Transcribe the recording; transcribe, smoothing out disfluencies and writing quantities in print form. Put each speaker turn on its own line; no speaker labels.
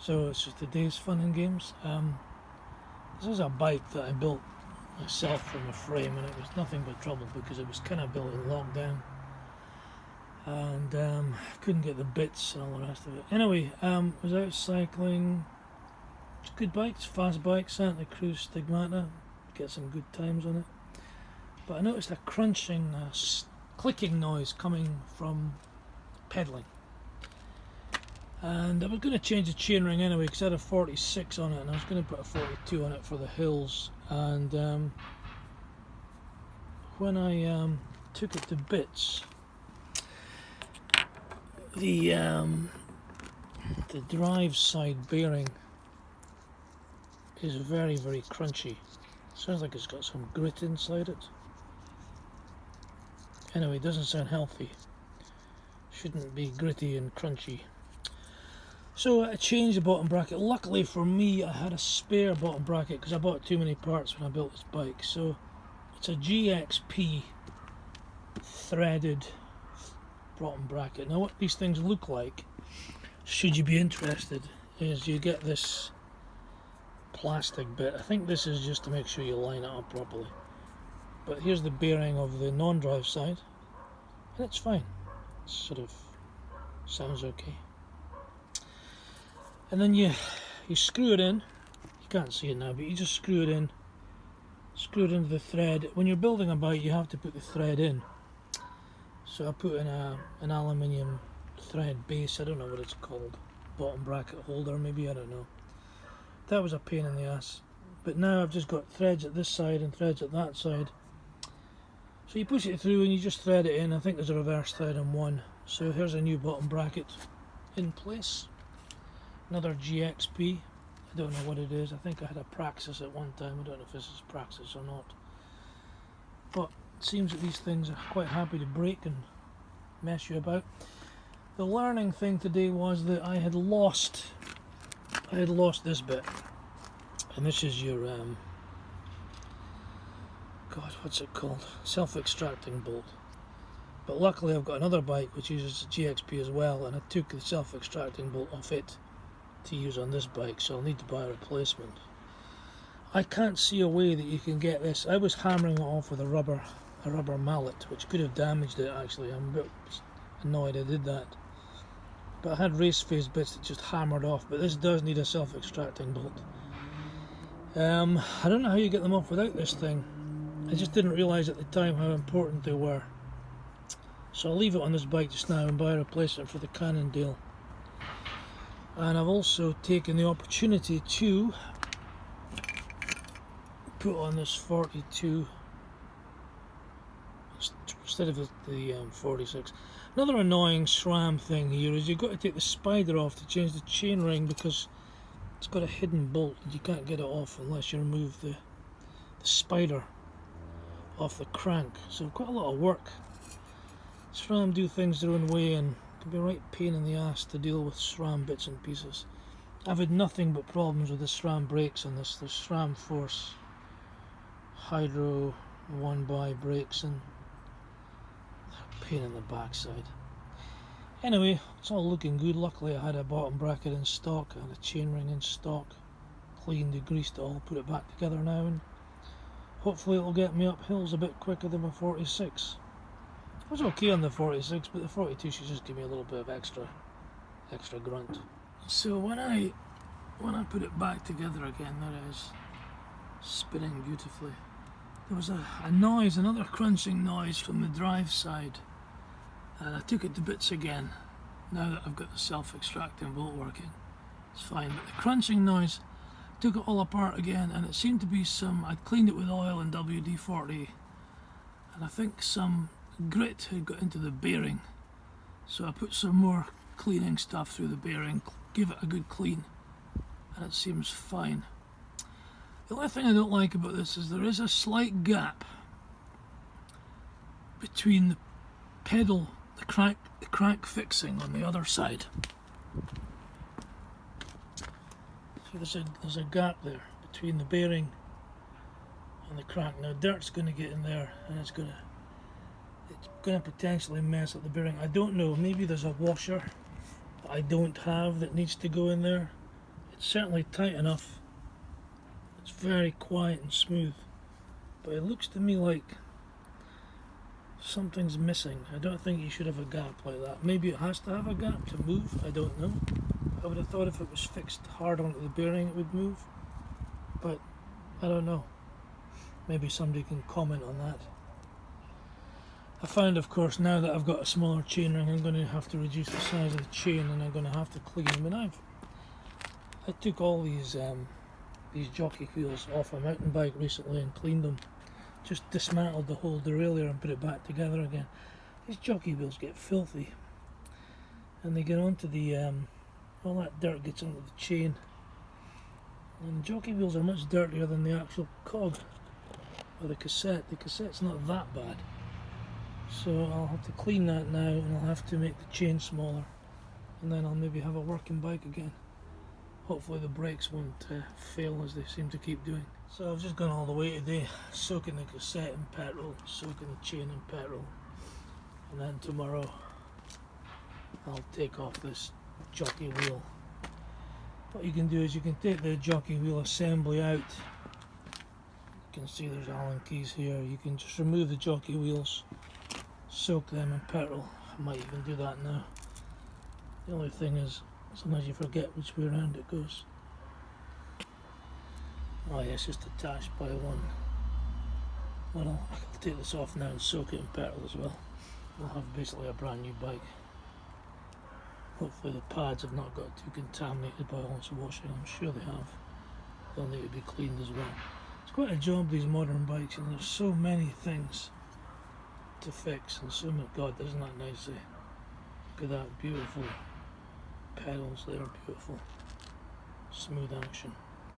So it's just today's fun and games. This is a bike that I built myself from a frame, and it was nothing but trouble because it was kind of built in lockdown, and couldn't get the bits and all the rest of it. Anyway, was out cycling. It's a good bike, it's a fast bike, Santa Cruz Stigmata. Get some good times on it. But I noticed a crunching, clicking noise coming from pedalling. And I was going to change the chainring anyway because I had a 46 on it, and I was going to put a 42 on it for the hills. And when I took it to bits, the drive side bearing is very, very crunchy. Sounds like it's got some grit inside it. Anyway, it doesn't sound healthy. Shouldn't be gritty and crunchy. So I changed the bottom bracket. Luckily for me, I had a spare bottom bracket because I bought too many parts when I built this bike. So it's a GXP threaded bottom bracket. Now what these things look like, should you be interested, is you get this plastic bit. I think this is just to make sure you line it up properly. But here's the bearing of the non-drive side, and it's fine. It sort of sounds okay. And then you screw it in. You can't see it now, but you just screw it in. Screw it into the thread. When you're building a bike, you have to put the thread in. So I put in an aluminium thread base. I don't know what it's called. Bottom bracket holder, maybe, I don't know. That was a pain in the ass. But now I've just got threads at this side and threads at that side. So you push it through and you just thread it in. I think there's a reverse thread on one. So here's a new bottom bracket in place. Another GXP. I don't know what it is. I think I had a Praxis at one time. I don't know if this is Praxis or not. But it seems that these things are quite happy to break and mess you about. The learning thing today was that I had lost this bit. And this is your God, what's it called? Self-extracting bolt. But luckily I've got another bike which uses GXP as well, and I took the self-extracting bolt off it to use on this bike, so I'll need to buy a replacement. I can't see a way that you can get this. I was hammering it off with a rubber mallet, which could have damaged it actually. I'm a bit annoyed I did that. But I had race phase bits that just hammered off, but this does need a self-extracting bolt. I don't know how you get them off without this thing. I just didn't realise at the time how important they were. So I'll leave it on this bike just now and buy a replacement for the Cannondale. And I've also taken the opportunity to put on this 42 instead of the 46. Another annoying SRAM thing here is you've got to take the spider off to change the chainring because it's got a hidden bolt and you can't get it off unless you remove the spider off the crank. So quite a lot of work. SRAM do things their own way and it can be a right pain in the ass to deal with SRAM bits and pieces. I've had nothing but problems with the SRAM brakes on this. The SRAM Force Hydro 1x brakes, and pain in the backside. Anyway, it's all looking good. Luckily I had a bottom bracket in stock and a chainring in stock. Cleaned, degreased it all, put it back together now, and hopefully it'll get me up hills a bit quicker than my 46. I was okay on the 46, but the 42 should just give me a little bit of extra grunt. So when I put it back together again, there it is, spinning beautifully. There was a noise, another crunching noise from the drive side, and I took it to bits again. Now that I've got the self-extracting bolt working, it's fine. But the crunching noise, took it all apart again, and it seemed to be I'd cleaned it with oil and WD-40, and I think some grit had got into the bearing. So I put some more cleaning stuff through the bearing, give it a good clean, and it seems fine. The only thing I don't like about this is there is a slight gap between the pedal, the crank fixing on the other side. So there's a gap there between the bearing and the crank. Now dirt's going to get in there and it's going to potentially mess up the bearing. I don't know, maybe there's a washer that I don't have that needs to go in there. It's certainly tight enough. It's very quiet and smooth, but it looks to me like something's missing. I don't think you should have a gap like that. Maybe it has to have a gap to move, I don't know. I would have thought if it was fixed hard onto the bearing it would move, but I don't know. Maybe somebody can comment on that. I found, of course, now that I've got a smaller chainring, I'm going to have to reduce the size of the chain, and I'm going to have to clean them. And I took all these jockey wheels off a mountain bike recently and cleaned them. Just dismantled the whole derailleur and put it back together again. These jockey wheels get filthy, and they get onto the all that dirt gets onto the chain. And jockey wheels are much dirtier than the actual cog or the cassette. The cassette's not that bad. So I'll have to clean that now, and I'll have to make the chain smaller, and then I'll maybe have a working bike again. Hopefully the brakes won't fail as they seem to keep doing. So I've just gone all the way today, soaking the cassette in petrol, soaking the chain in petrol, and then tomorrow I'll take off this jockey wheel. What you can do is you can take the jockey wheel assembly out. You can see there's Allen keys here. You can just remove the jockey wheels, soak them in petrol. I might even do that now. The only thing is, sometimes you forget which way around it goes. Oh yeah, it's just attached by one. Well, I'll take this off now and soak it in petrol as well. We'll have basically a brand new bike. Hopefully the pads have not got too contaminated by all this washing. I'm sure they have. They'll need to be cleaned as well. It's quite a job, these modern bikes, and there's so many things to fix, and so much. God, isn't that nice? Look at that, beautiful pedals. They're beautiful, smooth action.